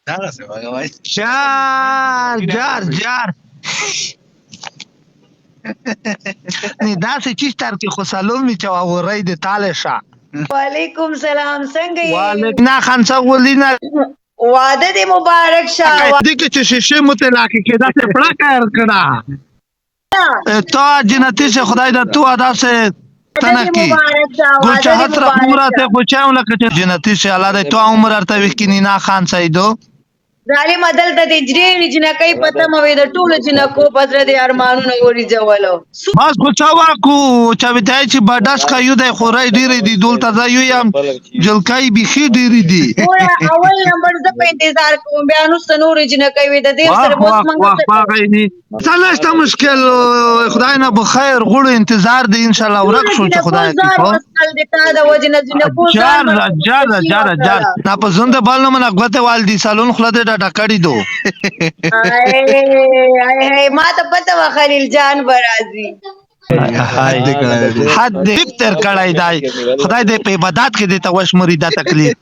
دغسې وایه وایي. جار نه داسې چی تر کې خو سلام می چا وری د تاله شه. وعلیکم سلام، څنګه یې؟ وعلیکم نه خان څولینه واده دې مبارک شه. دې کې چې شیشه متلاقي کې داسې پړه کار کړه تو جنتی سے خدای دا تو ادا سے تنه کی ګل چاہت را پورا ته پوچاو لکه جنتی سے الله دې تو عمر ارته وکینی نا خان سیدو ظالم عدل ته دې جری جنکې پته مې د ټولو جنکو پزره دې ارمانونه وري جوړو بس کو چا واکو چا وتای چې بډاس کا یو د خورای ډیره دی دولته ځایو یم جلکای بيخي ډیره دی اول نمبر ز په انتظار کوم بیا نو سنور جنکې وې د دې سره بس منګه څلسته مشکل خدای نه بخیر غوړ انتظار دی ان شاء الله ورک شو چې خدای دې تا د وجنه جنکو جار نا په زنده بال نه منه غوته والدي سالون خلده ډډه کړی دو ما ته پته و خلیل جان برازي حد دې تر کړای دی خدای دې په عبادت کې دې ته وش مریدا تکلیف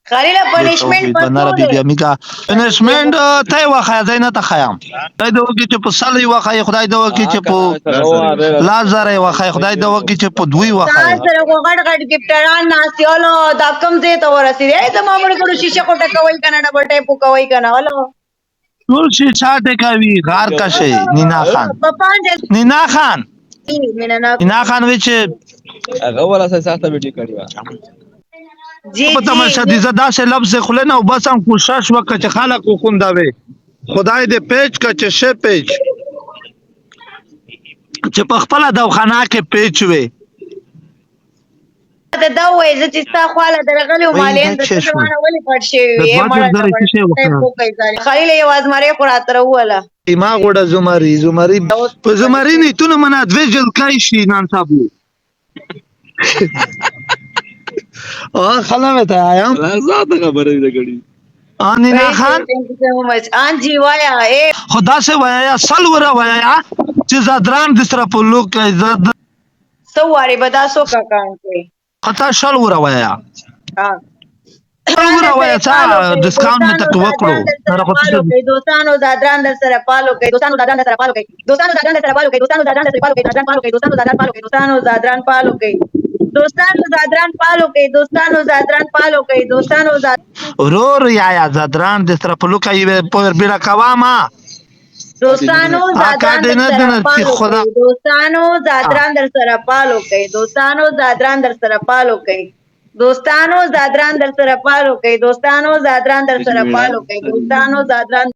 خلیل پنیشمنت بناره بي بي میګه پنیشمنت ته واخا زینه ته خیام خدای دې وکي چې په صلی واخا خدای دې وکي چې په لازر واخا خدای دې وکي چې په دوی واخا سره غړ گفټران ناسيولو دا کم دې ته ورسېږي زما مړ کړو شیشه کوټه کوي کنه ډبل ټیپ کوي کنه ولو ټول شي چاټه کوي غار کا شي نینا خان نینا خان وچ هغه ولا ساته ویډیو کړی و جی په تماشا دي زدا سے لفظ خلنه او بس هم کوشش وکړه چې خلک خونداوي خدای دې پیج کا چې شه پیج چې په خپل دواخانه کې پیج وي دا وای چې تا خواله درغلی مالین د څه ولې پټ شي خلیل یواز مری خوراتره وله ما غوډه زمری په زمری نه تونه منه دوی جل کای شي نن صاحب او خلامه ته آیم زاده خبره دې کړی ان نه خان ان جی وایا خدا سے وایا سلوره وایا چې زادران د سره په لوک سواری بداسو کا کان کې خطا سلوره وایا سلوره وایا څا ډیسکاونټ مې تک وکړو دوستانو زادران در سره پالو کوي دوستانو زادران در سره پالو کوي دوستانو زادران در سره پالو کوي دوستانو زادران در سره پالو کوي دوستانو زادران پالو کوي دوستانو زادران پالو کوي دوستانو زادران پالو کوي دوستانو زادران پالو کوي دوستانو ورور یا زادران د سره په لوکای په بیره کواما دوستانو زادران در سره پالو کوي دوستانو زادران در سره پالو کوي دوستانو زادران در سره پالو کوي دوستانو زادران در سره پالو کوي دوستانو زادران